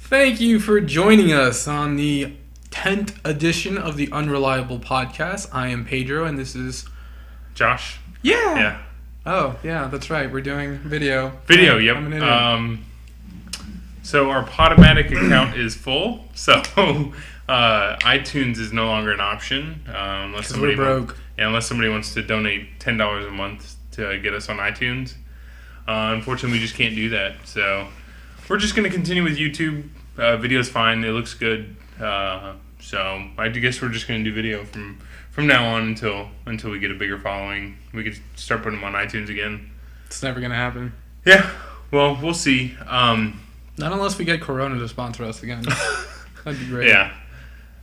Thank you for joining us on the 10th edition of the Unreliable Podcast. I am Pedro, and this is... Josh? Yeah. Oh, yeah, that's right. We're doing video. Yep. So our Podomatic account is full, so iTunes is no longer an option. Unless somebody broke. Unless somebody wants to donate $10 a month to get us on iTunes. Unfortunately, we just can't do that, so we're just going to continue with YouTube. Video's fine. It looks good. So I guess we're just going to do video from now on until we get a bigger following. We could start putting them on iTunes again. It's never going to happen. Yeah. Well, we'll see. Not unless we get Corona to sponsor us again. That'd be great. Yeah.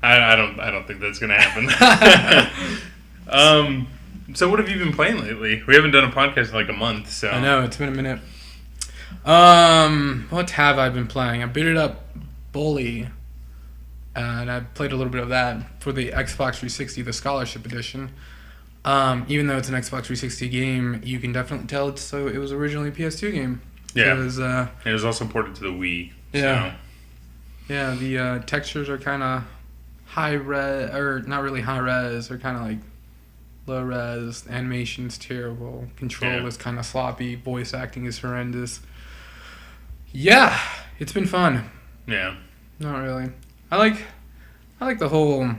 I don't think that's going to happen. So what have you been playing lately? We haven't done a podcast in like a month, so. I know, it's been a minute. What have I been playing? I booted up Bully, and I played a little bit of that for the Xbox 360, the Scholarship Edition. Even though it's an Xbox 360 game, you can definitely tell it was originally a PS2 game. Yeah. It was also ported to the Wii. Yeah. So. Yeah, the textures are kind of high res, or not really high res, they're kind of like low res. Animation's terrible. Control is kind of sloppy. Voice acting is horrendous. Yeah, it's been fun. Yeah. Not really. I like the whole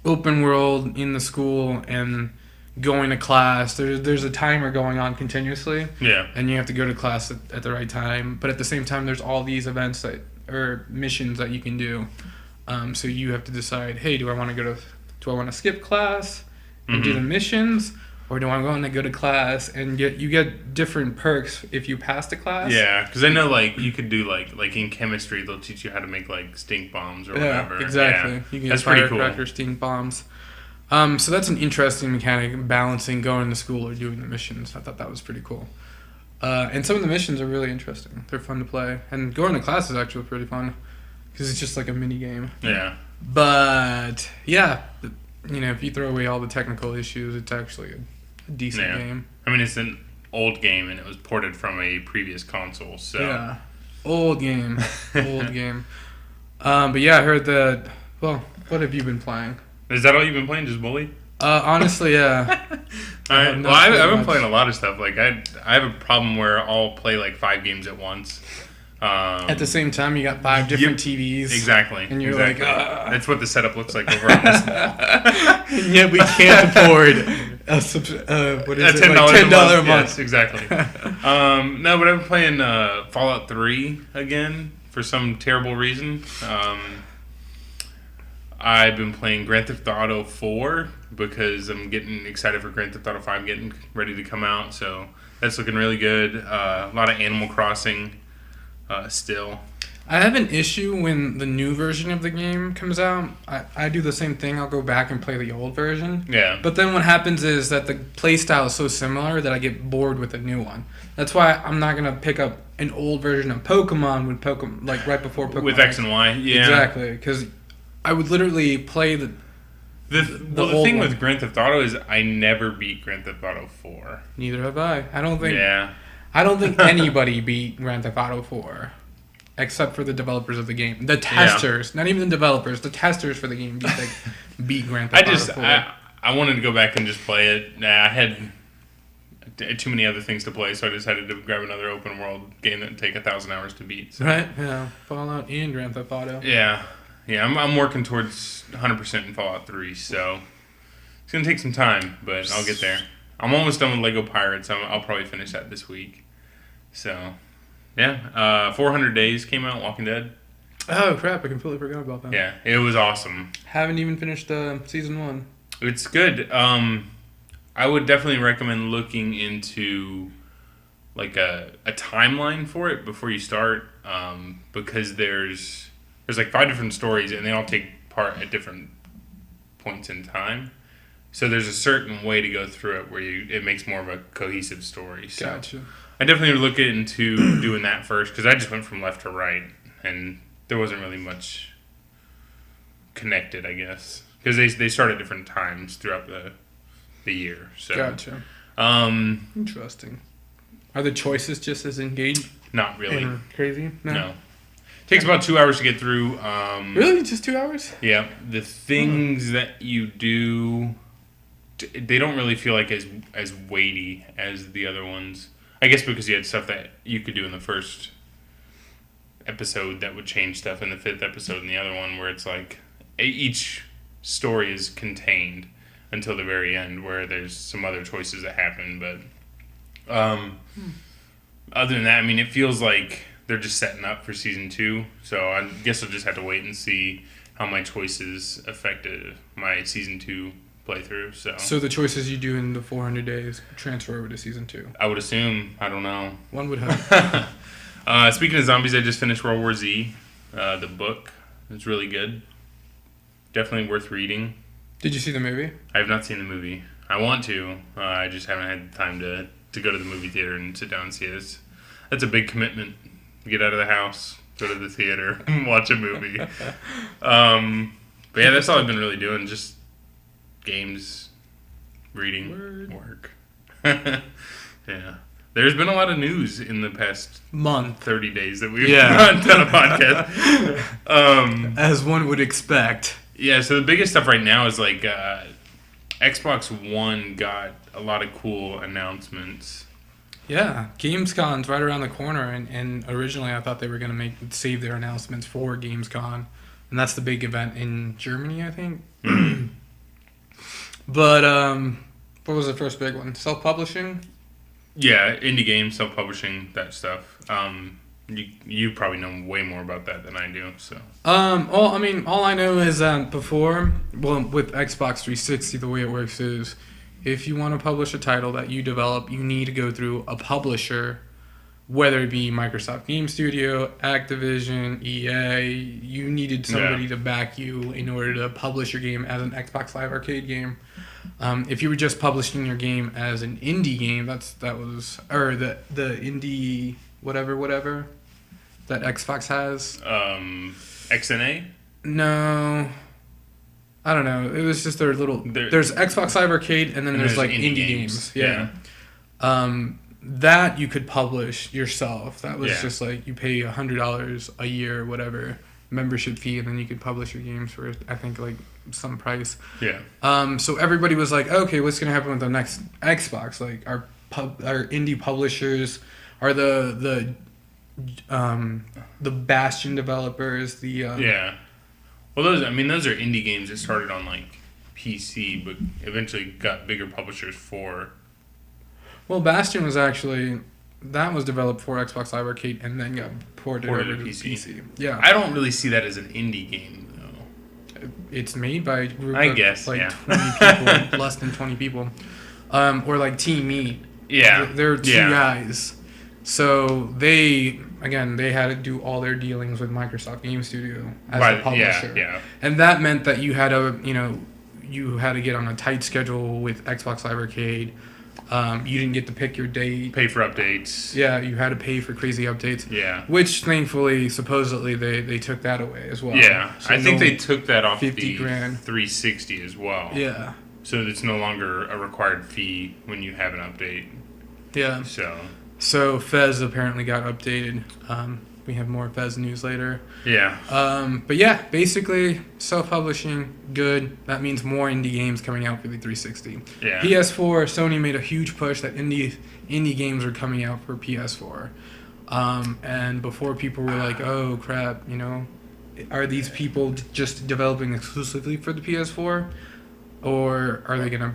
open world in the school and going to class. There's a timer going on continuously. Yeah. And you have to go to class at the right time. But at the same time, there's all these events or missions that you can do. So you have to decide, hey, do I want to skip class and do the missions, or do I want to go to class and you get different perks if you pass the class? Yeah, because I know like you could do like in chemistry they'll teach you how to make like stink bombs or whatever. Exactly. Yeah. You can That's get pretty cool. firecrackers, stink bombs. So that's an interesting mechanic, balancing going to school or doing the missions. I thought that was pretty cool. And some of the missions are really interesting. They're fun to play, and going to class is actually pretty fun because it's just like a mini game. Yeah. But yeah, if you throw away all the technical issues, it's actually a decent game. I mean, it's an old game, and it was ported from a previous console, so... Yeah. Old game. But yeah, I heard that... Well, what have you been playing? Is that all you've been playing, just Bully? Honestly, yeah. Alright, well, I've been playing a lot of stuff. Like, I have a problem where I'll play, like, 5 games at once. At the same time, you got 5 different TVs. Exactly. And you're like, that's what the setup looks like over on this. And yet we can't afford a $10 a month. Yes, exactly. No, but I've been playing Fallout 3 again for some terrible reason. I've been playing Grand Theft Auto 4 because I'm getting excited for Grand Theft Auto 5 getting ready to come out. So that's looking really good. A lot of Animal Crossing. Still, I have an issue when the new version of the game comes out. I do the same thing. I'll go back and play the old version. Yeah. But then what happens is that the play style is so similar that I get bored with the new one. That's why I'm not gonna pick up an old version of Pokemon like right before Pokemon with X and Y. Yeah. Exactly, because I would literally play the thing with Grand Theft Auto is I never beat Grand Theft Auto 4. Neither have I. I don't think. Yeah. I don't think anybody beat Grand Theft Auto 4, except for the developers of the game. The testers, not even the developers, the testers for the game beat Grand Theft Auto 4. I wanted to go back and just play it. I had too many other things to play, so I decided to grab another open world game that would take 1,000 hours to beat. So. Right? Yeah. Fallout and Grand Theft Auto. Yeah. Yeah, I'm working towards 100% in Fallout 3, so it's going to take some time, but I'll get there. I'm almost done with Lego Pirates. I'll probably finish that this week. So, yeah. 400 Days came out, Walking Dead. Oh, crap. I completely forgot about that. Yeah, it was awesome. Haven't even finished season 1. It's good. I would definitely recommend looking into like a timeline for it before you start, because there's like 5 different stories, and they all take part at different points in time. So there's a certain way to go through it where it makes more of a cohesive story. So Gotcha. I definitely would look into doing that first, because I just went from left to right, and there wasn't really much connected, I guess, because they start at different times throughout the year. So Gotcha. Interesting. Are the choices just as engaged? Not really. Crazy? No. Takes about 2 hours to get through. Really? Just 2 hours? Yeah. The things that you do, they don't really feel like as weighty as the other ones. I guess because you had stuff that you could do in the first episode that would change stuff in the fifth episode, and the other one where it's like each story is contained until the very end, where there's some other choices that happen. But other than that, I mean, it feels like they're just setting up for season 2. So I guess I'll just have to wait and see how my choices affected my season 2 playthrough. So the choices you do in the 400 days transfer over to season 2. I would assume. I don't know. One would hope. Speaking of zombies, I just finished World War Z, the book. It's really good. Definitely worth reading. Did you see the movie? I have not seen the movie. I want to. I just haven't had time to go to the movie theater and sit down and see it. That's a big commitment. Get out of the house, go to the theater, watch a movie. But yeah, that's all I've been really doing. Just games, reading, work. Yeah. There's been a lot of news in the past month, 30 days that we've not done a podcast. As one would expect. Yeah, so the biggest stuff right now is like Xbox One got a lot of cool announcements. Yeah, Gamescom's right around the corner, and originally I thought they were going to save their announcements for Gamescom, and that's the big event in Germany, I think. But what was the first big one? Self-publishing? Yeah, indie games, self-publishing, that stuff. You probably know way more about that than I do. So. Well, I mean, all I know is that before, with Xbox 360, the way it works is, if you want to publish a title that you develop, you need to go through a publisher, whether it be Microsoft Game Studio, Activision, EA. You needed somebody to back you in order to publish your game as an Xbox Live Arcade game. If you were just publishing your game as an indie game, the indie whatever that Xbox has. XNA? No. I don't know. It was just their little... There's Xbox Live Arcade, and then there's like indie games. Yeah. That you could publish yourself. That was just like you pay $100 a year, whatever, membership fee, and then you could publish your games for, I think, like some price. Yeah. So everybody was like, okay, what's going to happen with the next Xbox? Like, our indie publishers are the Bastion developers, yeah. Well, those are indie games that started on like PC, but eventually got bigger publishers for. Well, Bastion was developed for Xbox Live Arcade and then got ported over to PC. Yeah. I don't really see that as an indie game though. It's made by a group of 20 people, less than 20 people, or like Team Meat. Yeah. They're two guys. So they had to do all their dealings with Microsoft Game Studio as the publisher. Yeah. And that meant that you had to get on a tight schedule with Xbox Live Arcade. You didn't get to pick your date. Pay for updates. Yeah, you had to pay for crazy updates. Yeah. Which, thankfully, supposedly, they took that away as well. Yeah. So I think they took that off the $50,000 360 as well. Yeah. So it's no longer a required fee when you have an update. Yeah. So Fez apparently got updated. We have more Fez news later. Yeah. But yeah, basically self-publishing, good. That means more indie games coming out for the 360. Yeah. PS4, Sony made a huge push that indie games are coming out for PS4. And before people were like, oh crap, are these people just developing exclusively for the PS4? Or are they going to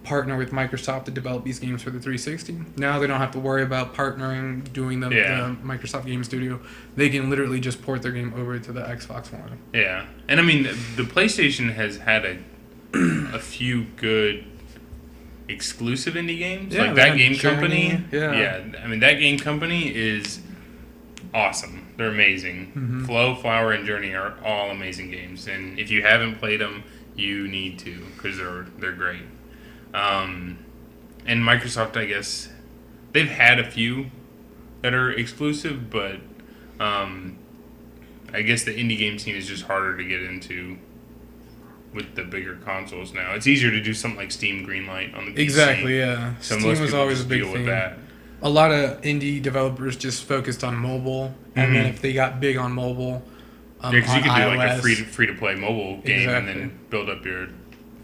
partner with Microsoft to develop these games for the 360? Now they don't have to worry about partnering, doing the Microsoft Game Studio. They can literally just port their game over to the Xbox One. Yeah. And I mean, the PlayStation has had a few good exclusive indie games. Yeah, like that game Journey, company. Yeah. I mean, that game company is awesome. They're amazing. Mm-hmm. Flow, Flower, and Journey are all amazing games. And if you haven't played them, you need to, because they're great. And Microsoft, I guess, they've had a few that are exclusive, but I guess the indie game scene is just harder to get into with the bigger consoles now. It's easier to do something like Steam Greenlight on the PC. Exactly, yeah. So Steam most was people always just a big deal thing. with that. a lot of indie developers just focused on mobile, and then if they got big on mobile, because you could iOS, do like a free to play mobile game and then build up your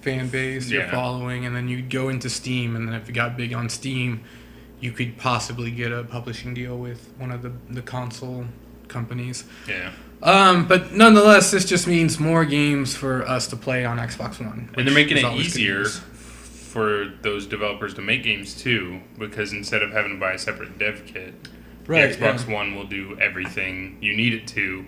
fan base, your following, and then you'd go into Steam, and then if you got big on Steam, you could possibly get a publishing deal with one of the console companies. Yeah. But nonetheless, this just means more games for us to play on Xbox One. And they're making it easier for those developers to make games too, because instead of having to buy a separate dev kit, the Xbox One will do everything you need it to.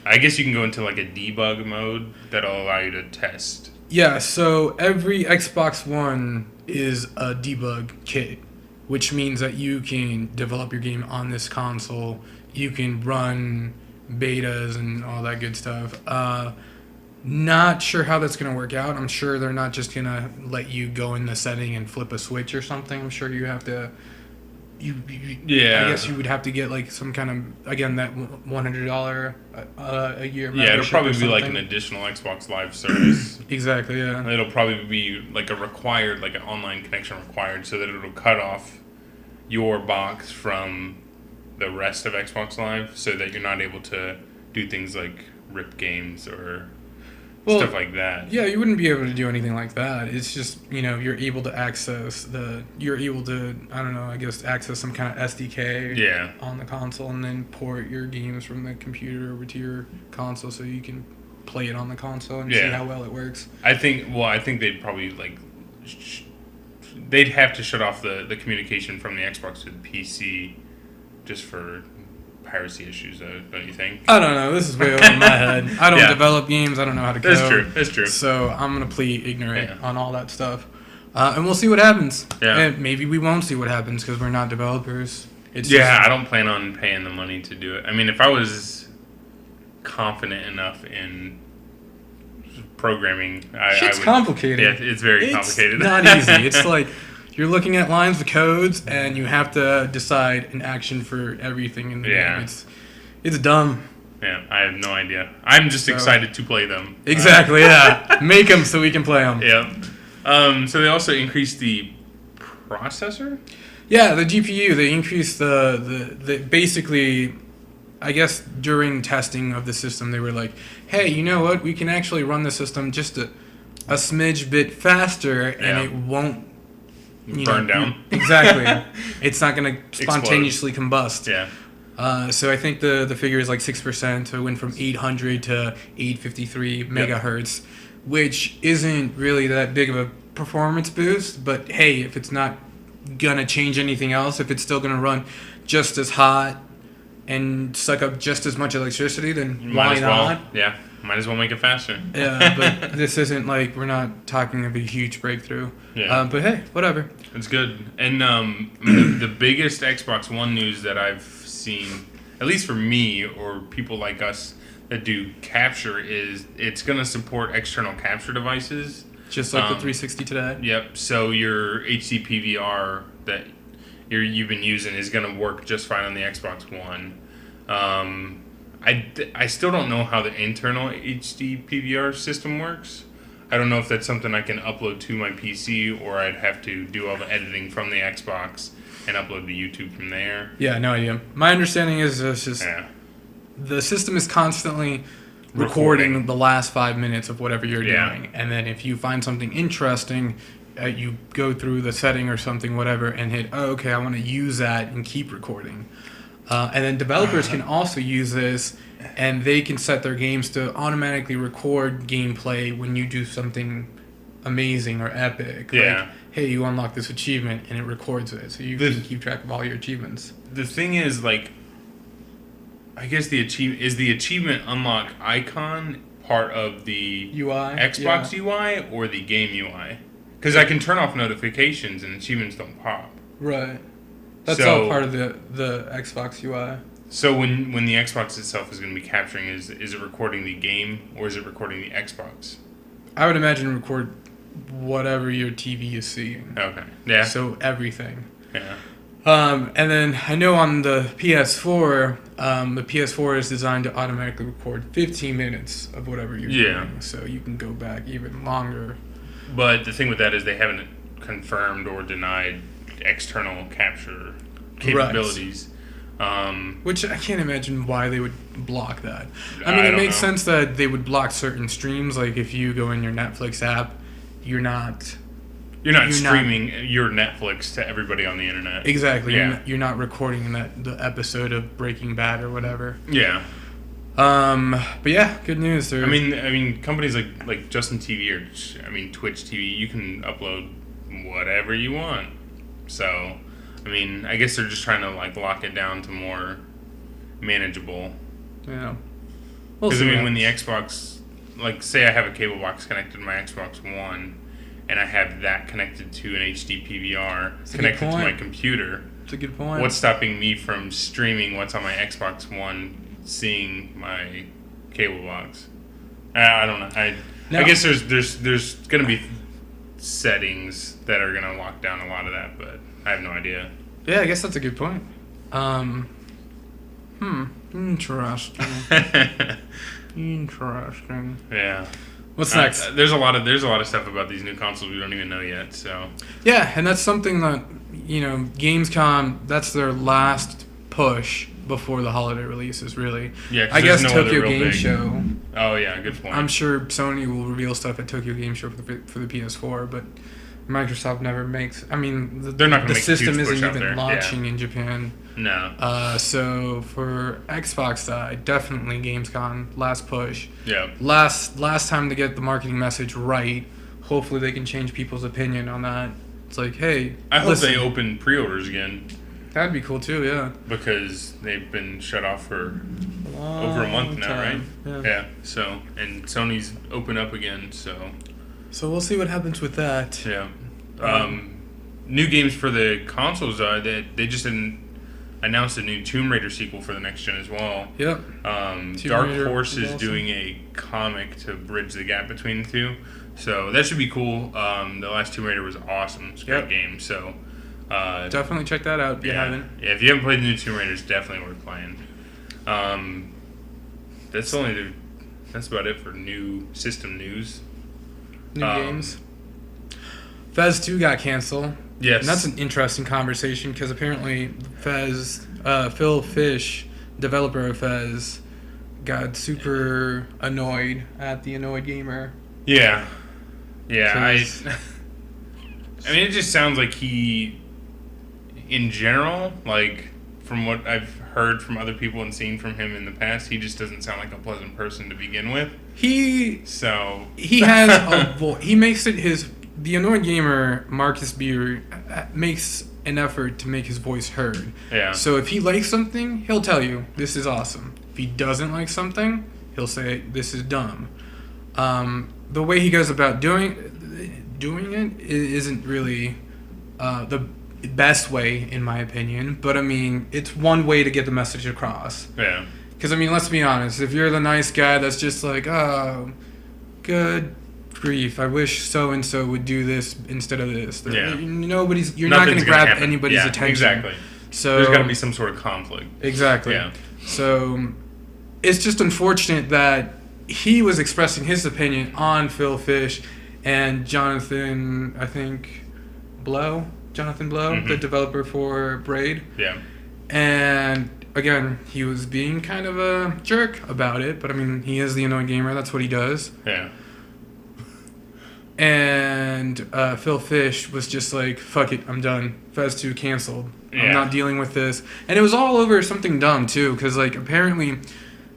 I guess you can go into like a debug mode that'll allow you to test. Yeah, so every Xbox One is a debug kit, which means that you can develop your game on this console. You can run betas and all that good stuff. Not sure how that's going to work out. I'm sure they're not just going to let you go in the setting and flip a switch or something. I'm sure you have to... I guess you would have to get like some kind of, again, that $100 a year. Yeah, it'll probably be like an additional Xbox Live service. Exactly, yeah. It'll probably be like an online connection required, so that it'll cut off your box from the rest of Xbox Live, so that you're not able to do things like rip games or stuff like that. Yeah, you wouldn't be able to do anything like that. It's just, you're able to access access some kind of SDK on the console, and then port your games from the computer over to your console so you can play it on the console and see how well it works. I think they'd probably they'd have to shut off the communication from the Xbox to the PC just for piracy issues, don't you think? I don't know. This is way over my head. I don't develop games. I don't know how to code. That's true. So I'm going to plead ignorant on all that stuff. And we'll see what happens. Yeah. And maybe we won't see what happens because we're not developers. I don't plan on paying the money to do it. I mean, if I was confident enough in programming, Shit's complicated. Yeah, it's very complicated. It's not easy. It's like... You're looking at lines of codes, and you have to decide an action for everything in the game. It's dumb. Yeah, I have no idea. I'm just excited to play them. Exactly, yeah. Make them so we can play them. Yeah. So they also increased the processor? Yeah, the GPU. They increased the basically, I guess during testing of the system, they were like, hey, you know what? We can actually run the system just a smidge bit faster, and it won't burn down. Exactly. It's not going to spontaneously combust. Yeah. So I think the figure is like 6%. So it went from 800 to 853 megahertz, which isn't really that big of a performance boost. But hey, if it's not going to change anything else, if it's still going to run just as hot and suck up just as much electricity, then why not? Yeah. Might as well make it faster. Yeah, but this isn't like, we're not talking of a huge breakthrough. Yeah. But hey, whatever. It's good. And the biggest Xbox One news that I've seen, at least for me or people like us that do capture, is it's going to support external capture devices. Just like the 360 today? Yep. So your HD PVR that you've been using is going to work just fine on the Xbox One. I still don't know how the internal HD PVR system works. I don't know if that's something I can upload to my PC, or I'd have to do all the editing from the Xbox and upload to YouTube from there. Yeah, no idea. My understanding is it's just the system is constantly recording the last 5 minutes of whatever you're doing. And then if you find something interesting, you go through the setting or something, whatever, and hit, I want to use that and keep recording. And then developers can also use this, and they can set their games to automatically record gameplay when you do something amazing or epic. Yeah. Like, hey, you unlock this achievement, and it records it, so you can keep track of all your achievements. The thing is, like, I guess the achievement unlock icon part of the UI? Xbox UI or the game UI? Because I can turn off notifications and achievements don't pop. Right. That's all part of the Xbox UI. So when the Xbox itself is going to be capturing, is it recording the game or is it recording the Xbox? I would imagine record whatever your TV is seeing. Okay. Yeah. So everything. Yeah. And then I know on the PS4, the PS4 is designed to automatically record 15 minutes of whatever you're doing. So you can go back even longer. But the thing with that is they haven't confirmed or denied external capture capabilities. Which I can't imagine why they would block that. I mean, it makes sense that they would block certain streams. Like if you go in your Netflix app, you're not streaming your Netflix to everybody on the internet. Exactly. Yeah. You're not recording the episode of Breaking Bad or whatever. Yeah. But yeah, good news. I mean, companies like Justin TV or Twitch TV, you can upload whatever you want. So, I mean, I guess they're just trying to like lock it down to more manageable. Yeah. Because when the Xbox, like, say I have a cable box connected to my Xbox One, and I have that connected to an HD PVR connected to my computer. That's a good point. What's stopping me from streaming what's on my Xbox One, seeing my cable box? I don't know. I guess there's gonna be settings that are gonna lock down a lot of that, but I have no idea. Yeah, I guess that's a good point. Interesting. Interesting. Yeah. What's next? There's a lot of stuff about these new consoles we don't even know yet. So. Yeah, and that's something that Gamescom. That's their last push before the holiday releases. Really. Yeah. I guess Tokyo Game Show. Oh yeah, good point. I'm sure Sony will reveal stuff at Tokyo Game Show for the PS4, but Microsoft never makes. I mean, they're not going to make the system a huge push isn't even out there. launching in Japan. No. So for Xbox side, definitely Gamescom last push. Yeah. Last time to get the marketing message right. Hopefully they can change people's opinion on that. It's like, hey, I hope they open pre-orders again. That'd be cool too, yeah. Because they've been shut off for over a month now, right? Yeah. So, and Sony's open up again, so we'll see what happens with that. Yeah. New games for the consoles. They just announced a new Tomb Raider sequel for the next gen as well. Yep. Dark Horse is doing a comic to bridge the gap between the two, so that should be cool. The last Tomb Raider was awesome. It's a great game. So definitely check that out if you haven't. Yeah, if you haven't played the new Tomb Raider, it's definitely worth playing. That's about it for new system news. New games. Fez 2 got canceled. Yes. And that's an interesting conversation because apparently Fez, Phil Fish, developer of Fez, got super annoyed at the Annoyed Gamer. Yeah. Yeah. I mean, it just sounds like he, in general, like, from what I've heard from other people and seen from him in the past, he just doesn't sound like a pleasant person to begin with. He has a voice. He makes it the Annoyed Gamer, Marcus Beer, makes an effort to make his voice heard. Yeah. So if he likes something, he'll tell you, this is awesome. If he doesn't like something, he'll say, this is dumb. The way he goes about doing it isn't really the best way, in my opinion. But, I mean, it's one way to get the message across. Yeah. Because, I mean, let's be honest. If you're the nice guy that's just like, oh, good grief, I wish so-and-so would do this instead of this. Yeah. You're not going to grab anybody's attention. Exactly. So there's got to be some sort of conflict. Exactly. Yeah. So it's just unfortunate that he was expressing his opinion on Phil Fish and Jonathan Blow, the developer for Braid. Yeah. And again, he was being kind of a jerk about it, but I mean, he is the Annoyed Gamer. That's what he does. Yeah. And Phil Fish was just like, fuck it, I'm done. Fez 2 canceled. Yeah. I'm not dealing with this. And it was all over something dumb, too, because, like, apparently,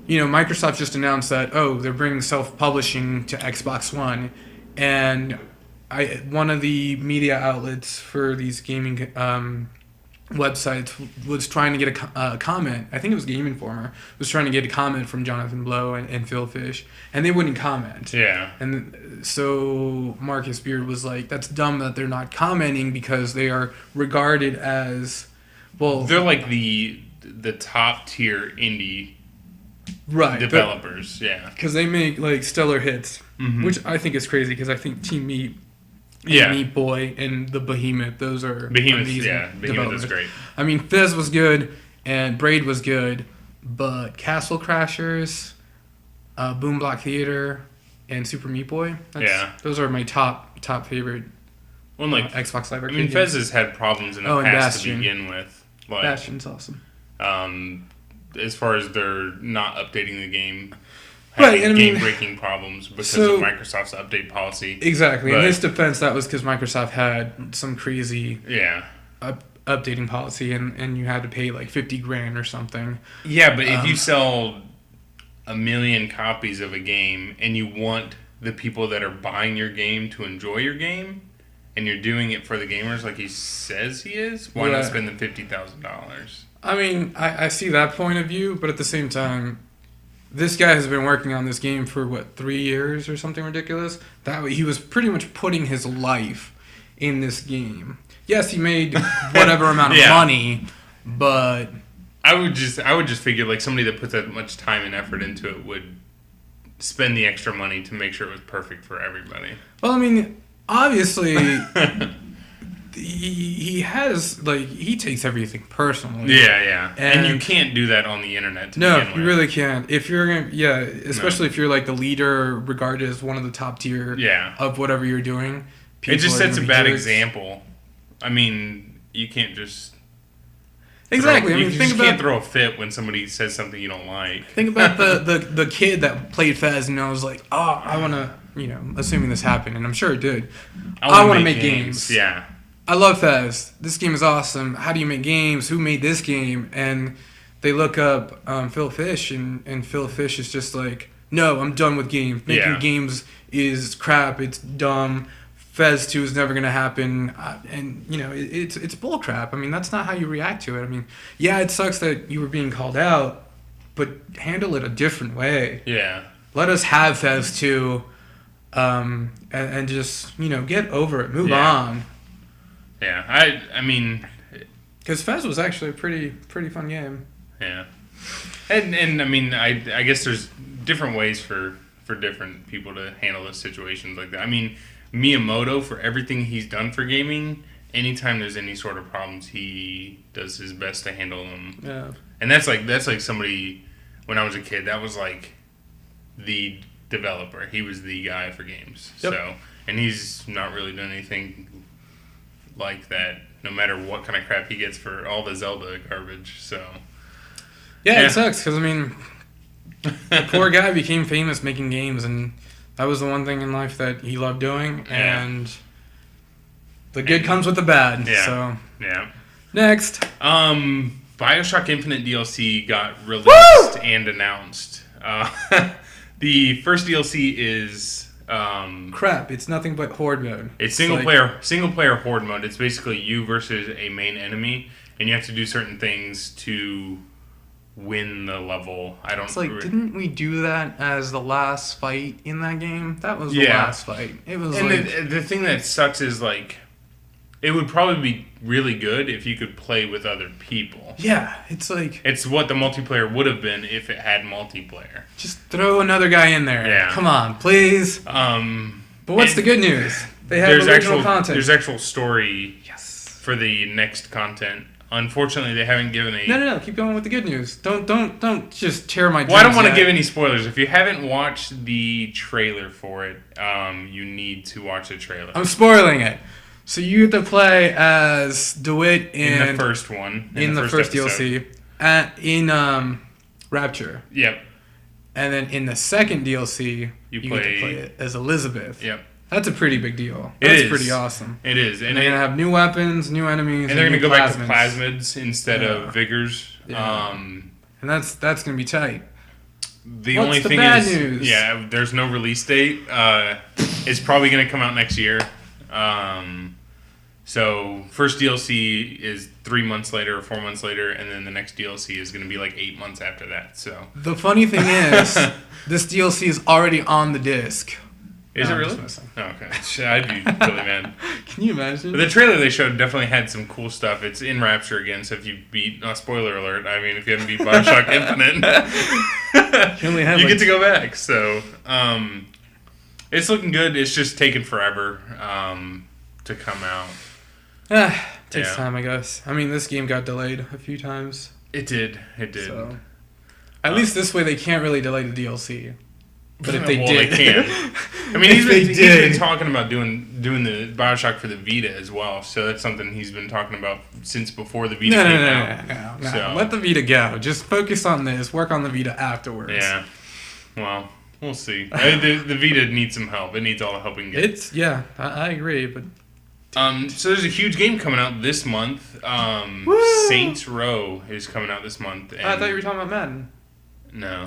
Microsoft just announced that, they're bringing self-publishing to Xbox One. And one of the media outlets for these gaming websites was trying to get a comment. I think it was Game Informer was trying to get a comment from Jonathan Blow and Phil Fish, and they wouldn't comment. Yeah. And so Marcus Beard was like, "That's dumb that they're not commenting because they are regarded as They're like the top tier indie developers, yeah, because they make like stellar hits, which I think is crazy because I think Team Meat." Meat Boy and the Behemoth, those are amazing. Yeah, Behemoth is great. I mean, Fez was good and Braid was good, but Castle Crashers, Boom Block Theater, and Super Meat Boy, those are my top favorite Xbox Live Arcade games. Fez has had problems in the past to begin with. Like, Bastion's awesome. As far as they're not updating the game, Right, having and I mean, game-breaking problems because of Microsoft's update policy. Exactly. But, in his defense, that was because Microsoft had some crazy updating policy, and you had to pay like $50,000 or something. Yeah, but if you sell 1 million copies of a game and you want the people that are buying your game to enjoy your game, and you're doing it for the gamers like he says he is, why not spend the $50,000? I mean, I see that point of view, but at the same time, this guy has been working on this game for, 3 years or something ridiculous? That way, he was pretty much putting his life in this game. Yes, he made whatever amount of money, but... I would just figure like somebody that puts that much time and effort into it would spend the extra money to make sure it was perfect for everybody. Well, I mean, obviously... He has, like, he takes everything personally. Yeah. And you can't do that on the internet to begin with. No, you really can't. If you're going to, especially if you're, like, the leader regarded as one of the top tier of whatever you're doing. It just sets a bad example. I mean, you can't just... Exactly. You can't throw a fit when somebody says something you don't like. Think about the kid that played Fez and I was like, oh, I want to, assuming this happened, and I'm sure it did. I want to make games. Yeah. I love Fez. This game is awesome. How do you make games? Who made this game? And they look up Phil Fish, and Phil Fish is just like, no, I'm done with games. Making games is crap. It's dumb. Fez 2 is never going to happen. And, it's bull crap. I mean, that's not how you react to it. I mean, yeah, it sucks that you were being called out, but handle it a different way. Yeah. Let us have Fez 2 and just, get over it. Move on. Yeah, I mean... Because Fez was actually a pretty fun game. Yeah. And I mean, I guess there's different ways for different people to handle those situations like that. I mean, Miyamoto, for everything he's done for gaming, anytime there's any sort of problems, he does his best to handle them. Yeah. And that's like somebody, when I was a kid, that was like the developer. He was the guy for games. Yep. So, and he's not really done anything like that, no matter what kind of crap he gets for all the Zelda garbage. So it sucks because I mean, the poor guy became famous making games, and that was the one thing in life that he loved doing. And the good comes with the bad. So next, BioShock Infinite DLC got released and announced. The first DLC is crap. It's nothing but horde mode. It's single player horde mode. It's basically you versus a main enemy, and you have to do certain things to win the level. Didn't we do that as the last fight in that game? That was the last fight. It was. And the thing that sucks is like, it would probably be really good if you could play with other people. Yeah, it's like... It's what the multiplayer would have been if it had multiplayer. Just throw another guy in there. Yeah. Come on, please. But what's the good news? They have original content. There's actual story for the next content. Unfortunately, they haven't given a... No. Keep going with the good news. Don't just tear my dreams. Well, I don't want to give any spoilers. If you haven't watched the trailer for it, you need to watch the trailer. I'm spoiling it. So you get to play as DeWitt in the first one. In the first DLC. In Rapture. Yep. And then in the second DLC, you get to play it as Elizabeth. Yep. That's a pretty big deal. That's pretty awesome. It is. And they're going to have new weapons, new enemies, and they're going to go back to plasmids instead of vigors. Yeah. And that's going to be tight. The only thing is, news? There's no release date. It's probably going to come out next year. So first DLC is 3 months later or 4 months later, and then the next DLC is going to be like 8 months after that. So the funny thing is, this DLC is already on the disc. Is it really? Oh, okay. I'd be really mad. Can you imagine? But the trailer they showed definitely had some cool stuff. It's in Rapture again, so if you beat... spoiler alert. I mean, if you haven't beat BioShock Infinite, you get to go back. So, it's looking good. It's just taken forever to come out. Takes time, I guess. I mean, this game got delayed a few times. It did. So, at least this way they can't really delay the DLC. But if they well, did, they can. I mean, he's been talking about doing the Bioshock for the Vita as well. So that's something he's been talking about since before the Vita came out. No. So, Let the Vita go. Just focus on this. Work on the Vita afterwards. Yeah. Well, we'll see. The Vita needs some help. It needs all the help it can get. I agree. But so there's a huge game coming out this month. Saints Row is coming out this month. And I thought you were talking about Madden. No.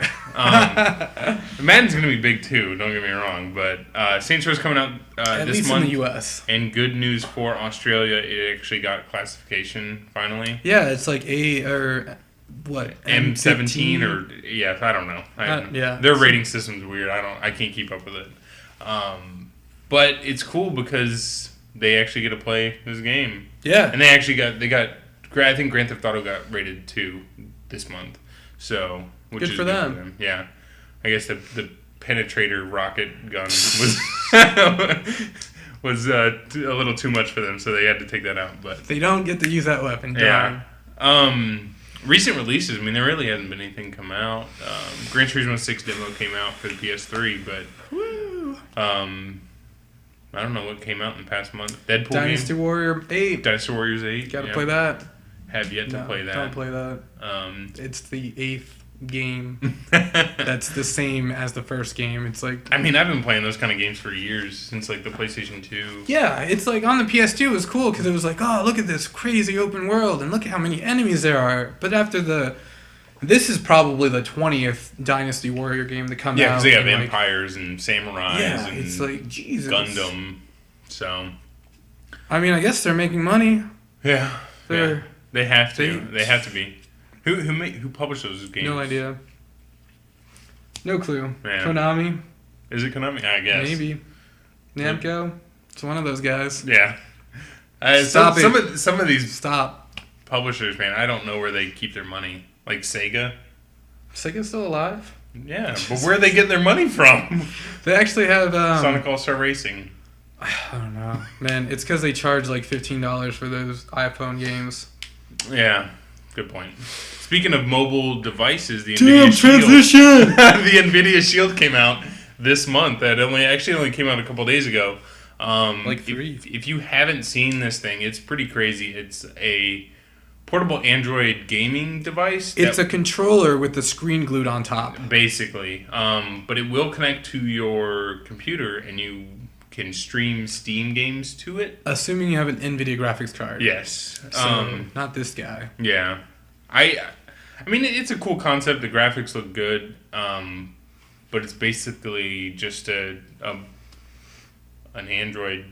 Madden's going to be big too, don't get me wrong. But Saints Row's coming out At this least month. in the U.S. And good news for Australia, it actually got classification finally. Yeah, it's like M17 or yeah, I don't know. Yeah. Their rating system's weird. I can't keep up with it. But it's cool because they actually get to play this game. Yeah. And I think Grand Theft Auto got rated 2 this month. So, which good is for good them. for them. Yeah. I guess the penetrator rocket gun was a little too much for them, so they had to take that out. But they don't get to use that weapon. Yeah. Recent releases, I mean, there really hasn't been anything come out. Gran Turismo 6 demo came out for the PS3, but I don't know what came out in the past month. Deadpool Dynasty game. Warrior 8. Dynasty Warriors 8. Gotta play that. Have yet to play that. Don't play that. It's the 8th game that's the same as the first game. It's like... I mean, I've been playing those kind of games for years, since like the PlayStation 2. Yeah, it's like on the PS2 it was cool because it was like, oh, look at this crazy open world and look at how many enemies there are. But after this is probably the 20th Dynasty Warrior game to come out. Yeah, because they have Empires and Samurais and it's like, Jesus. Gundam. So... I mean, I guess they're making money. Yeah. They have to. They have to be. Who published those games? No idea. No clue. Yeah. Konami? Is it Konami? I guess. Maybe. Namco? It's one of those guys. Yeah. Stop it. Some of these Stop. publishers, man, I don't know where they keep their money. Like Sega. Sega's still alive? Yeah, but where are they getting their money from? They actually have... Sonic All-Star Racing. I don't know. Man, it's because they charge like $15 for those iPhone games. Yeah, good point. Speaking of mobile devices, the Nvidia Shield. The Nvidia Shield came out this month. That only came out a couple days ago. Like 3. If you haven't seen this thing, it's pretty crazy. It's a portable Android gaming device. It's a controller with the screen glued on top. Basically. But it will connect to your computer, and you can stream Steam games to it. Assuming you have an NVIDIA graphics card. Yes. So, not this guy. Yeah. I mean, it's a cool concept. The graphics look good. But it's basically just an Android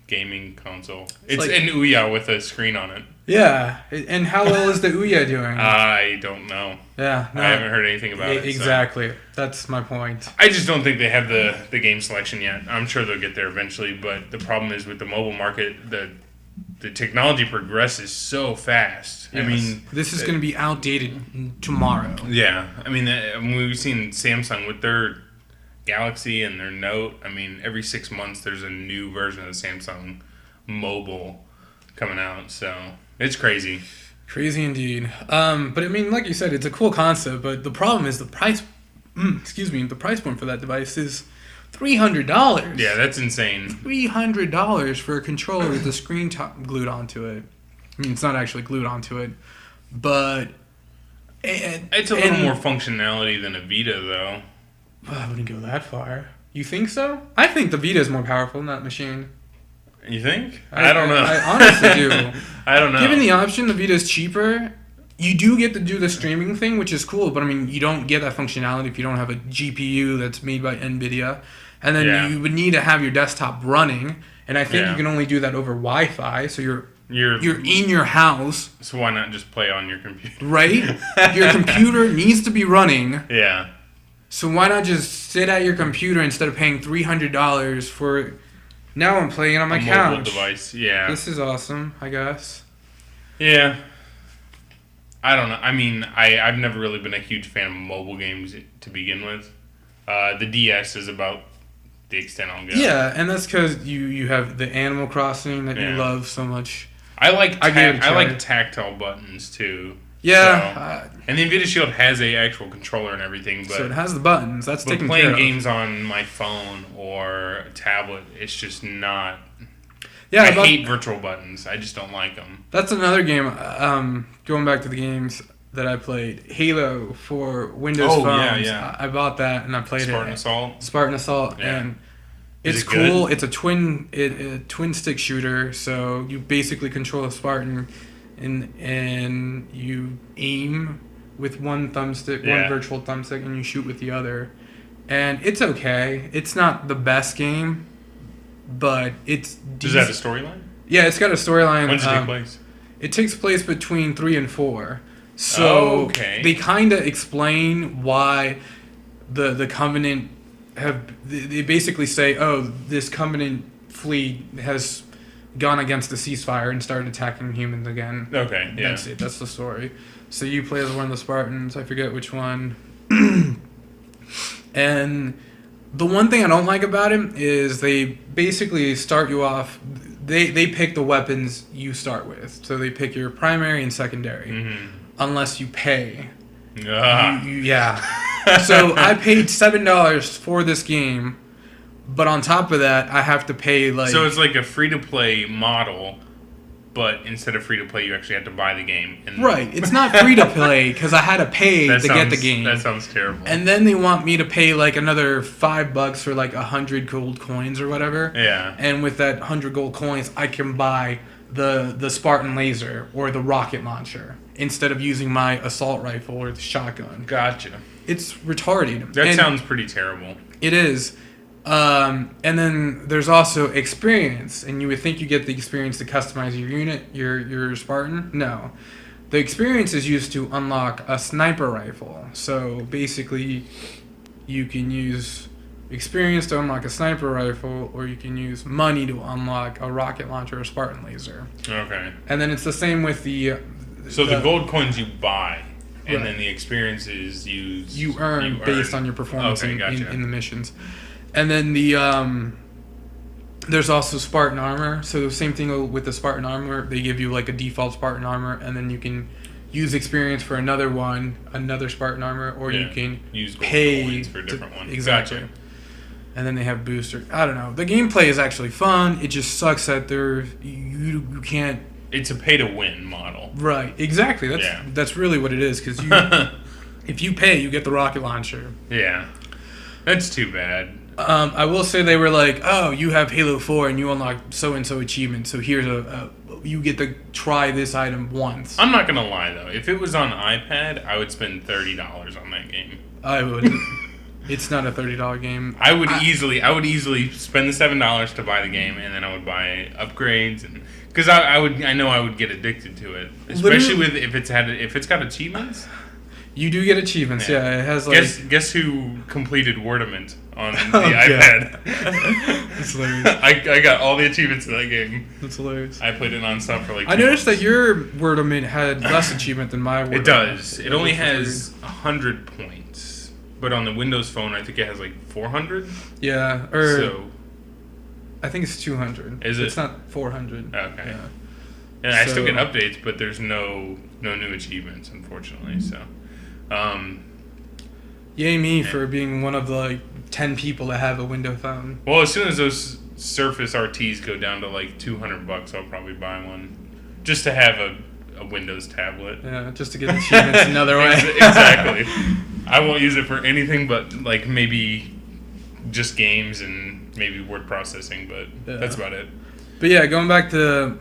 gaming console. It's like an Ouya with a screen on it. Yeah. And how well is the Ouya doing? I don't know. Yeah. No, I haven't heard anything about it. Exactly. So. That's my point. I just don't think they have the game selection yet. I'm sure they'll get there eventually, but the problem is with the mobile market, the technology progresses so fast. Yes. I mean, this is going to be outdated tomorrow. Yeah. I mean, we've seen Samsung with their Galaxy and their Note. I mean, every 6 months there's a new version of the Samsung Mobile coming out, so it's crazy. Crazy indeed. But I mean, like you said, it's a cool concept, but the problem is the price. The price point for that device is $300. Yeah, that's insane. $300 for a controller with the screen glued onto it. I mean, it's not actually glued onto it, but it's a little more functionality than a Vita, though. I wouldn't go that far. You think so? I think the Vita is more powerful than that machine. You think? I don't know. I honestly do. I don't know. Given the option, the Vita is cheaper. You do get to do the streaming thing, which is cool, but I mean, you don't get that functionality if you don't have a GPU that's made by NVIDIA. And then you would need to have your desktop running, and I think you can only do that over Wi-Fi, so you're in your house. So why not just play on your computer? Right? Your computer needs to be running. Yeah. So why not just sit at your computer instead of paying $300 for... Now I'm playing it on my couch. Mobile device, yeah. This is awesome, I guess. Yeah. I don't know. I mean, I've never really been a huge fan of mobile games to begin with. The DS is about the extent I'll go. Yeah, and that's because you have the Animal Crossing that you love so much. I like tactile buttons too. Yeah. And the Nvidia Shield has a actual controller and everything, but so it has the buttons. That's taken care of. Playing games on my phone or a tablet, it's just not. Yeah, I hate virtual buttons. I just don't like them. That's another game. Going back to the games that I played, Halo for Windows phones. Yeah. I bought that and I played Spartan Assault, yeah. and Is it's it cool. good? It's a twin stick shooter, so you basically control a Spartan, and you aim with one thumbstick, one virtual thumbstick, and you shoot with the other. And it's okay. It's not the best game, but it's decent. Does it have a storyline? Yeah, it's got a storyline. When does it take place? It takes place between 3 and 4. So they kind of explain why the Covenant they basically say, oh, this Covenant fleet has gone against the ceasefire and started attacking humans again. Okay, yeah. That's it. That's the story. So you play as one of the Spartans. I forget which one. And the one thing I don't like about it is they basically start you off. They pick the weapons you start with. So they pick your primary and secondary. Mm-hmm. Unless you pay. Yeah. So I paid $7 for this game, but on top of that, I have to pay like. So it's like a free-to-play model, but instead of free-to-play, you actually have to buy the game. Right. It's not free-to-play because I had to pay to get the game. That sounds terrible. And then they want me to pay like another $5 for like 100 gold coins or whatever. Yeah. And with that 100 gold coins, I can buy the Spartan laser or the rocket launcher instead of using my assault rifle or the shotgun. Gotcha. It's retarded. That sounds pretty terrible. It is. And then there's also experience, and you would think you get the experience to customize your unit, your Spartan. No. The experience is used to unlock a sniper rifle. So basically, you can use experience to unlock a sniper rifle, or you can use money to unlock a rocket launcher or Spartan laser. Okay. And then it's the same with the... So the gold coins you buy, and then the experiences you earn based on your performance in the missions. And then there's also Spartan armor. So the same thing with the Spartan armor. They give you like a default Spartan armor, and then you can use experience for another Spartan armor, or you can use gold pay coins for a different one. Exactly. Gotcha. And then they have booster. I don't know. The gameplay is actually fun. It just sucks that you can't. It's a pay-to-win model. Right. Exactly. That's really what it is. Because if you pay, you get the rocket launcher. Yeah. That's too bad. I will say they were like, oh, you have Halo 4 and you unlock so-and-so achievement, so here's you get to try this item once. I'm not going to lie, though. If it was on iPad, I would spend $30 on that game. I wouldn't. It's not a $30 game. I would easily spend the $7 to buy the game, and then I would buy upgrades, and because I know I would get addicted to it, especially with if it's got achievements. You do get achievements, yeah. It has like guess who completed Wordament on the iPad. That's hilarious. I got all the achievements in that game. That's hilarious. I played it nonstop for like. I noticed that your Wordament had less achievement than my Wordament. It does. It only has 100 points, but on the Windows Phone, I think it has like 400. Yeah, so I think it's 200. Is it? It's not 400. Okay. Yeah. And I still get updates, but there's no new achievements, unfortunately. So. Yay me for being one of the like 10 people that have a Windows phone. Well, as soon as those Surface RTs go down to like $200, I'll probably buy one just to have a Windows tablet. Yeah, just to get achievements another way. Exactly. I won't use it for anything but like maybe just games and maybe word processing, but that's about it. But yeah, going back to,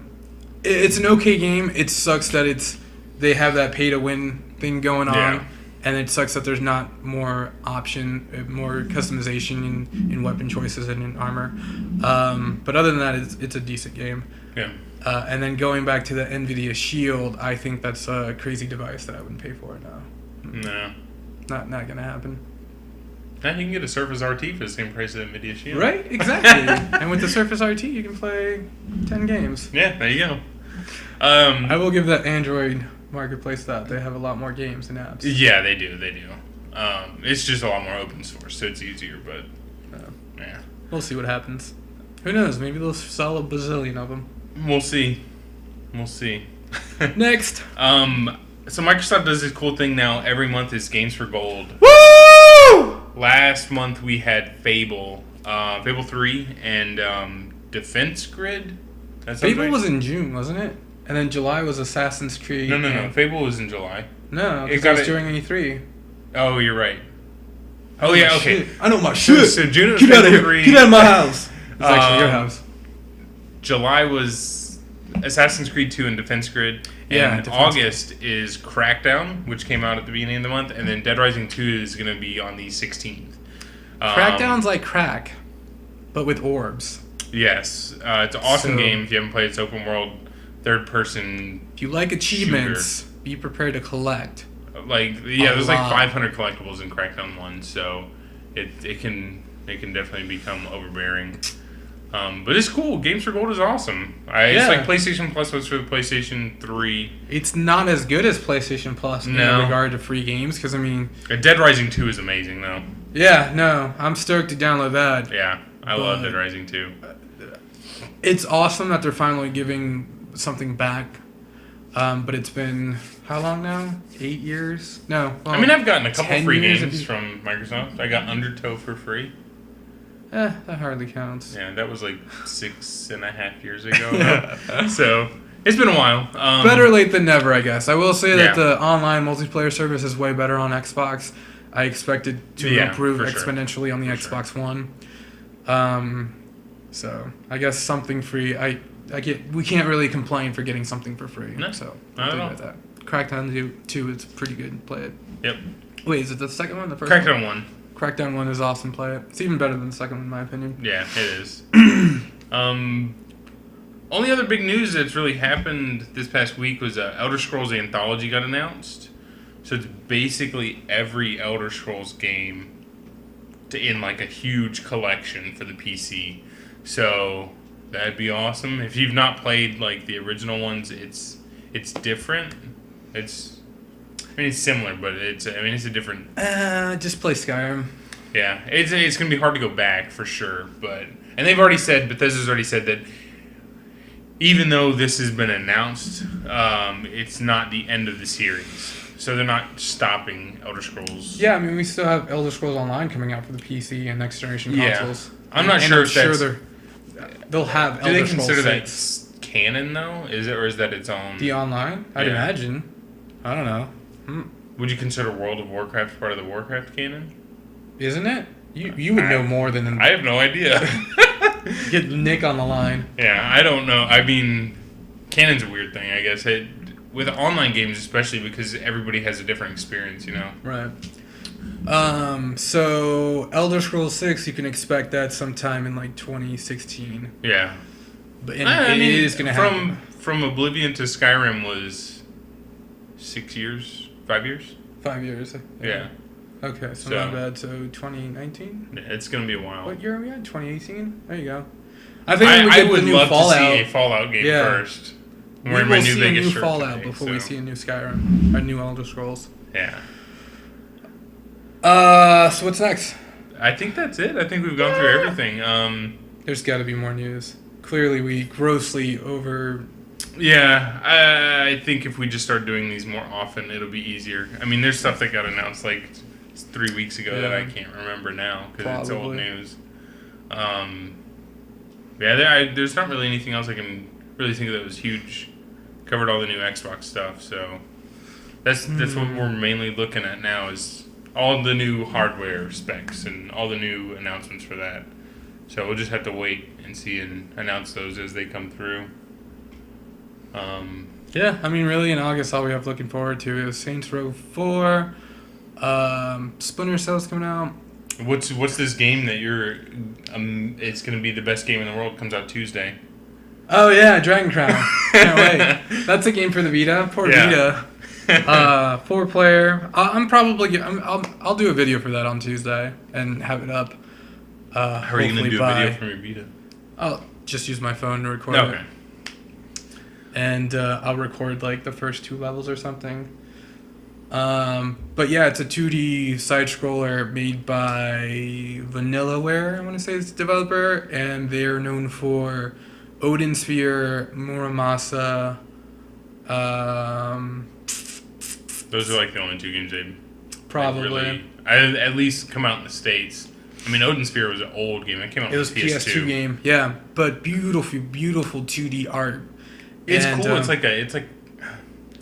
it's an okay game. It sucks that they have that pay to win thing going on. Yeah. And it sucks that there's not more customization in weapon choices and in armor. But other than that, it's a decent game. Yeah. And then going back to the Nvidia Shield, I think that's a crazy device that I wouldn't pay for now. No. Not gonna happen. Now you can get a Surface RT for the same price as Nvidia Shield. Right, exactly. And with the Surface RT, you can play 10 games. Yeah, there you go. I will give that Android marketplace that they have a lot more games and apps. Yeah, they do. It's just a lot more open source, so it's easier. But yeah, we'll see what happens. Who knows? Maybe they'll sell a bazillion of them. We'll see. Next, So Microsoft does this cool thing now. Every month is Games for Gold. Woo! Last month we had Fable 3, and Defense Grid. Fable was in June, wasn't it? And then July was Assassin's Creed. No. Fable was in July. No, because it was during E3. Oh, you're right. Oh, yeah, okay. I know my shit. So June was Get out of here. 3. Get out of my house. It's actually your house. July was Assassin's Creed 2 and Defense Grid. And August is Crackdown, which came out at the beginning of the month. And then Dead Rising 2 is going to be on the 16th. Crackdown's like crack, but with orbs. Yes. It's an awesome game if you haven't played. It's open world, third person. If you like achievements, be prepared to collect. There's like 500 collectibles in Crackdown 1, so it can definitely become overbearing. But it's cool. Games for Gold is awesome. It's like PlayStation Plus was for the PlayStation 3. It's not as good as PlayStation Plus in regard to free games, because, I mean... Dead Rising 2 is amazing, though. Yeah, no. I'm stoked to download that. Yeah, I love Dead Rising 2. It's awesome that they're finally giving something back. But it's been... How long now? 8 years? No. Well, I've gotten a couple free games from Microsoft. I got Undertow for free. That hardly counts. Yeah, that was like 6.5 years ago. So, it's been a while. Better late than never, I guess. I will say that the online multiplayer service is way better on Xbox. I expect it to improve exponentially on the Xbox One. So, I guess something free. We can't really complain for getting something for free. No, so, not at all. that. Crackdown 2 is pretty good. Play it. Yep. Wait, is it the second one? The first Crackdown 1. Crackdown 1 is awesome. Play it. It's even better than the second one, in my opinion. Yeah, it is. Only other big news that's really happened this past week was Elder Scrolls Anthology got announced. So it's basically every Elder Scrolls game in like a huge collection for the PC. So that'd be awesome. If you've not played like the original ones, it's different. It's similar, but it's a different. Just play Skyrim. Yeah, it's gonna be hard to go back for sure, and Bethesda's already said that even though this has been announced, it's not the end of the series, so they're not stopping Elder Scrolls. Yeah, we still have Elder Scrolls Online coming out for the PC and next generation consoles. I'm not sure if that's. They'll have. Do they consider that canon though? Is that its own? The online, I'd imagine. I don't know. Would you consider World of Warcraft part of the Warcraft canon? Isn't it? You would know more than... I have no idea. Get Nick on the line. Yeah, I don't know. Canon's a weird thing, I guess. With online games especially, because everybody has a different experience, Right. So, Elder Scrolls 6, you can expect that sometime in, 2016. Yeah. But it is going to happen. From Oblivion to Skyrim was 6 years? 5 years? 5 years. Yeah. Okay, so not bad. So 2019? It's going to be a while. What year are we at? 2018? There you go. I would love to see a Fallout game first. We will see a new Fallout before we see a new Skyrim. A new Elder Scrolls. Yeah. So what's next? I think that's it. I think we've gone through everything. There's got to be more news. Clearly, we grossly over... Yeah, I think if we just start doing these more often, it'll be easier. There's stuff that got announced 3 weeks ago that I can't remember now because it's old news. There's not really anything else I can really think of that was huge. Covered all the new Xbox stuff, so that's what we're mainly looking at now is all the new hardware specs and all the new announcements for that. So we'll just have to wait and see and announce those as they come through. Really in August, all we have looking forward to is Saints Row 4. Splinter Cell's coming out. What's this game that you're? It's gonna be the best game in the world. Comes out Tuesday. Oh yeah, Dragon Crown. Can't wait. That's a game for the Vita. Poor Vita. 4-player. I'll do a video for that on Tuesday and have it up. How are you gonna do a video from your Vita? I'll just use my phone to record it. And I'll record the first 2 levels or something. But yeah, it's a 2D side scroller made by Vanillaware, I want to say it's the developer, and they're known for Odin Sphere, Muramasa, Those are like the only 2 games they Probably. really, at least come out in the States. I mean, Odin Sphere was an old game. It came out. It was a PS2 game, yeah, but beautiful 2D art. It's cool.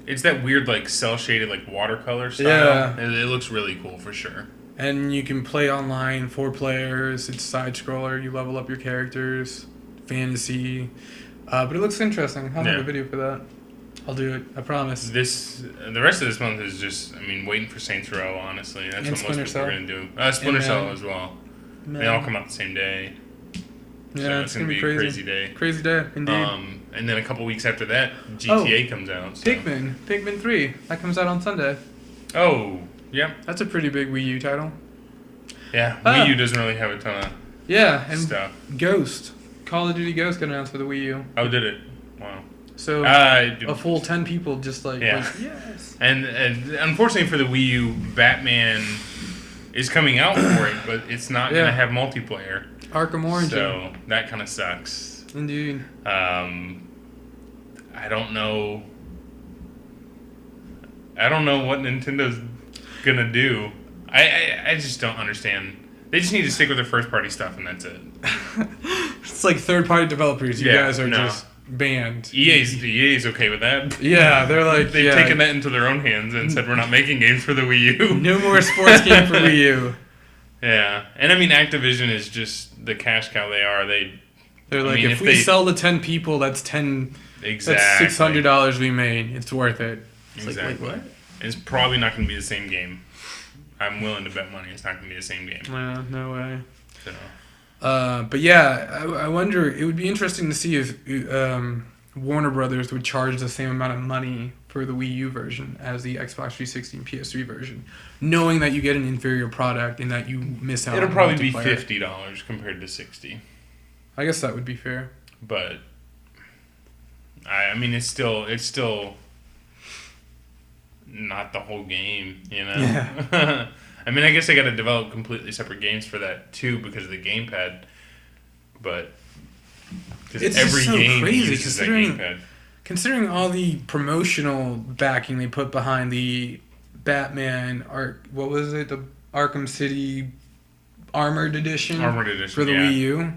It's that weird like cell shaded like watercolor style. Yeah, it looks really cool for sure. And you can play online, 4 players. It's side scroller. You level up your characters. Fantasy, but it looks interesting. I'll make a video for that. I'll do it. I promise. The rest of this month is just, I mean, waiting for Saints Row. Honestly, that's what most people are gonna do. Splinter Cell as well. Man. They all come out the same day. Yeah, so it's gonna be a crazy day. Crazy day, indeed. And then a couple weeks after that, GTA comes out. So. Pikmin 3. That comes out on Sunday. Oh, yeah. That's a pretty big Wii U title. Yeah, Wii U doesn't really have a ton of and stuff. Ghost. Call of Duty Ghost got announced for the Wii U. Oh, did it? Wow. So a full 10 people just like yes. And unfortunately for the Wii U, Batman is coming out for it, but it's not going to have multiplayer. Arkham Origin. So that kind of sucks. Indeed. I don't know. What Nintendo's gonna do. I just don't understand. They just need to stick with their first party stuff, and that's it. It's like third party developers. You guys are just banned. EA's okay with that. Yeah, they're like they've taken that into their own hands and said we're not making games for the Wii U. No more sports game for Wii U. Yeah, and I mean Activision is just the cash cow they are. They're like, if we sell to 10 people, that's 10. Exactly. That's $600 we made. It's worth it. It's exactly. Like, wait, what? It's probably not going to be the same game. I'm willing to bet money it's not going to be the same game. No way. So. But yeah, I wonder. It would be interesting to see if Warner Brothers would charge the same amount of money for the Wii U version as the Xbox 360 and PS3 version, knowing that you get an inferior product and that you miss out. It'll probably be $50 compared to $60. I guess that would be fair. But I mean, it's still not the whole game, you know. Yeah. I mean, I guess they got to develop completely separate games for that too because of the gamepad. But it's every so game crazy uses that gamepad. Considering all the promotional backing they put behind the Batman what was it? The Arkham City Armored Edition for the Wii U.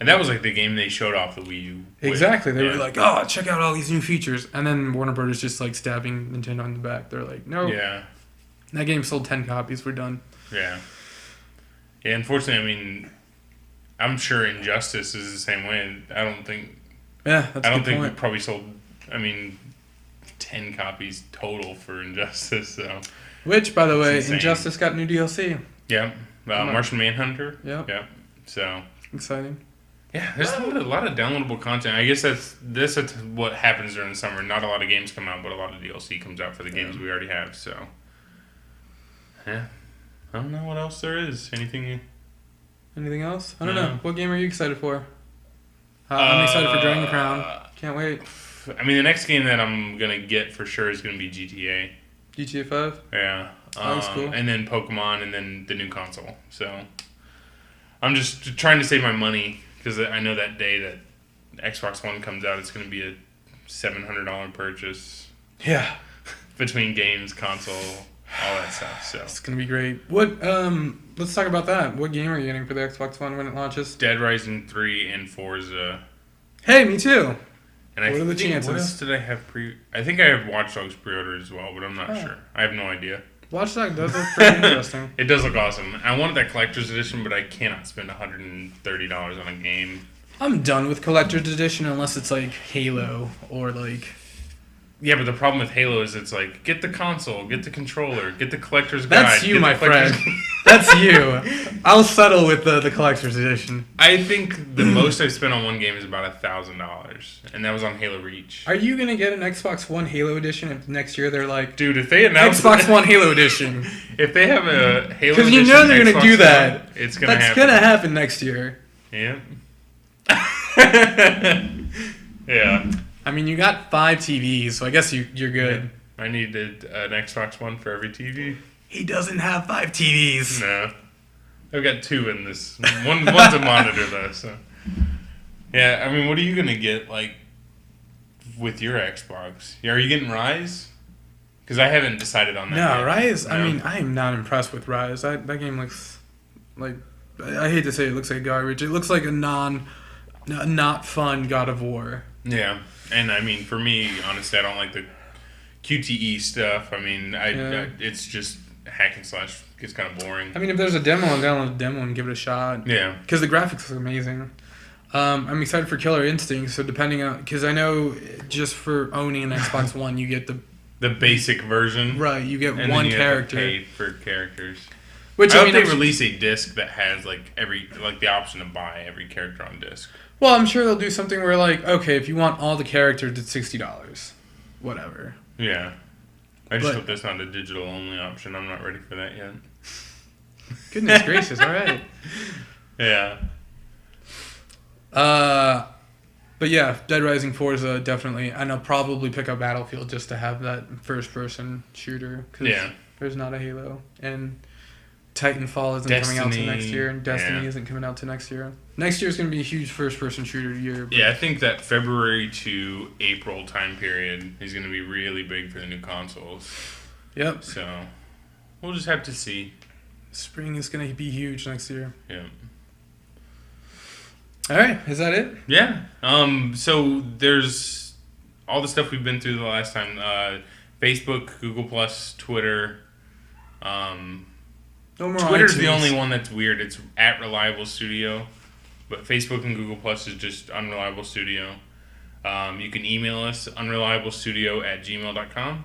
And that was like the game they showed off the Wii U with. Exactly. They were like, oh, check out all these new features. And then Warner Brothers just like stabbing Nintendo on the back. They're like, no. Yeah. That game sold 10 copies. We're done. Yeah. Yeah, unfortunately, I mean, I'm sure Injustice is the same way. I don't think... Yeah, that's a good point. I don't think we probably sold, 10 copies total for Injustice, so... Which, by the way, Injustice got new DLC. Yeah. Martian Manhunter. Yep. Yeah. So... Exciting. Yeah, there's a lot of downloadable content. I guess that's what happens during the summer. Not a lot of games come out, but a lot of DLC comes out for the games we already have. So, yeah, I don't know what else there is. Anything else? I don't know. What game are you excited for? I'm excited for Dragon Crown. Can't wait. I mean, the next game that I'm gonna get for sure is gonna be GTA. GTA 5. Yeah. That's cool. And then Pokemon, and then the new console. So, I'm just trying to save my money. Because I know that day that Xbox One comes out, it's going to be a $700 purchase. Yeah. Between games, console, all that stuff. So it's going to be great. What? Let's talk about that. What game are you getting for the Xbox One when it launches? Dead Rising 3 and Forza. Hey, me too. And what are the chances? What else did I have I think I have Watch Dogs pre-order as well, but I'm not sure. I have no idea. Watch Dogs does look pretty interesting. It does look awesome. I wanted that collector's edition, but I cannot spend $130 on a game. I'm done with collector's edition unless it's like Halo or like... Yeah, but the problem with Halo is it's like, get the console, get the controller, get the collector's guide. That's you, my friend. That's you. I'll settle with the collector's edition. I think the most I've spent on one game is about $1,000, and that was on Halo Reach. Are you going to get an Xbox One Halo edition if next year they're like... Dude, if they announce... Xbox One Halo edition. If they have a Halo edition... Because you know they're going to do that. It's going to happen. That's going to happen next year. Yeah. Yeah. I mean, you got 5 TVs, so I guess you're good. Yeah. I needed an Xbox One for every TV. He doesn't have 5 TVs. No. I've got 2 in this. One's a monitor, though, so... Yeah, I mean, what are you going to get, like, with your Xbox? Are you getting Rise? Because I haven't decided on that No, yet. Rise. No. I mean, I am not impressed with Rise. That game looks like, I hate to say it looks like garbage. It looks like a not fun God of War. Yeah, and I mean, for me, honestly, I don't like the QTE stuff. I mean, it's just hack and slash. Gets kind of boring. I mean, if there's a demo, I'll download the demo and give it a shot. Yeah. Because the graphics look amazing. I'm excited for Killer Instinct, so depending on... Because I know just for owning an Xbox One, you get the basic version. Right, you get and one then you character. Have to pay for characters. Which, I hope they release a disc that has the option to buy every character on disc. Well, I'm sure they'll do something where okay, if you want all the characters, it's $60. Whatever. Yeah. I just hope that's not a digital only option. I'm not ready for that yet. Goodness gracious, all right. Yeah. But yeah, Dead Rising 4 is definitely, and I'll probably pick up Battlefield just to have that first-person shooter. Cause there's not a Halo. And Titanfall isn't coming out till next year, and Destiny isn't coming out till next year. Next year is going to be a huge first-person shooter year. Yeah, I think that February to April time period is going to be really big for the new consoles. Yep. So, we'll just have to see. Spring is going to be huge next year. Yeah. All right, is that it? Yeah. So there's all the stuff we've been through the last time. Facebook, Google+, Twitter. No more Twitter's iTunes. the only one that's weird. It's @Reliable Studio. But Facebook and Google+ is just Unreliable Studio. You can email us, unreliablestudio@gmail.com.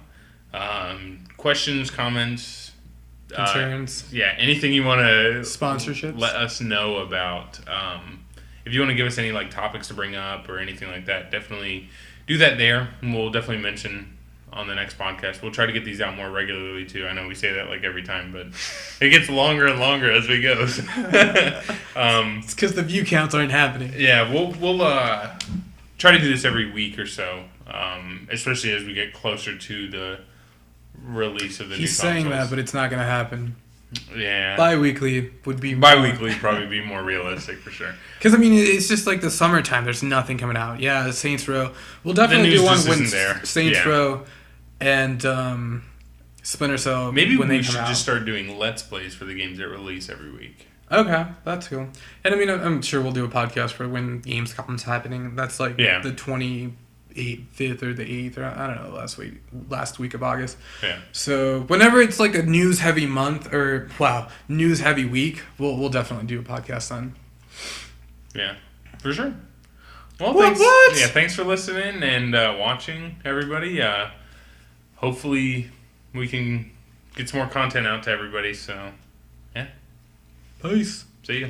Questions, comments, concerns. Anything you want to sponsorships. Let us know about. If you want to give us any topics to bring up or anything like that, definitely do that there. And we'll definitely mention on the next podcast. We'll try to get these out more regularly too. I know we say that every time, but it gets longer and longer as we go. It's because the view counts aren't happening. Yeah, we'll try to do this every week or so, especially as we get closer to the release of the new consoles. He's saying that, but it's not going to happen. Yeah. Bi-weekly would be... Bi-weekly would probably be more realistic for sure. Because, I mean, it's just like the summertime. There's nothing coming out. Yeah, Saints Row. We'll definitely do one when Saints Row and Splinter Cell Maybe when we they come should out. just start doing Let's Plays for the games that release every week. Okay, that's cool. And, I mean, I'm sure we'll do a podcast for when Gamescom's happening. That's the 5th or the 8th, or I don't know, last week of August. Yeah. So whenever it's a news-heavy month or, news-heavy week, we'll definitely do a podcast then. Yeah, for sure. Well, What? thanks for listening and watching, everybody. Hopefully we can get some more content out to everybody, so, yeah. Peace. See ya.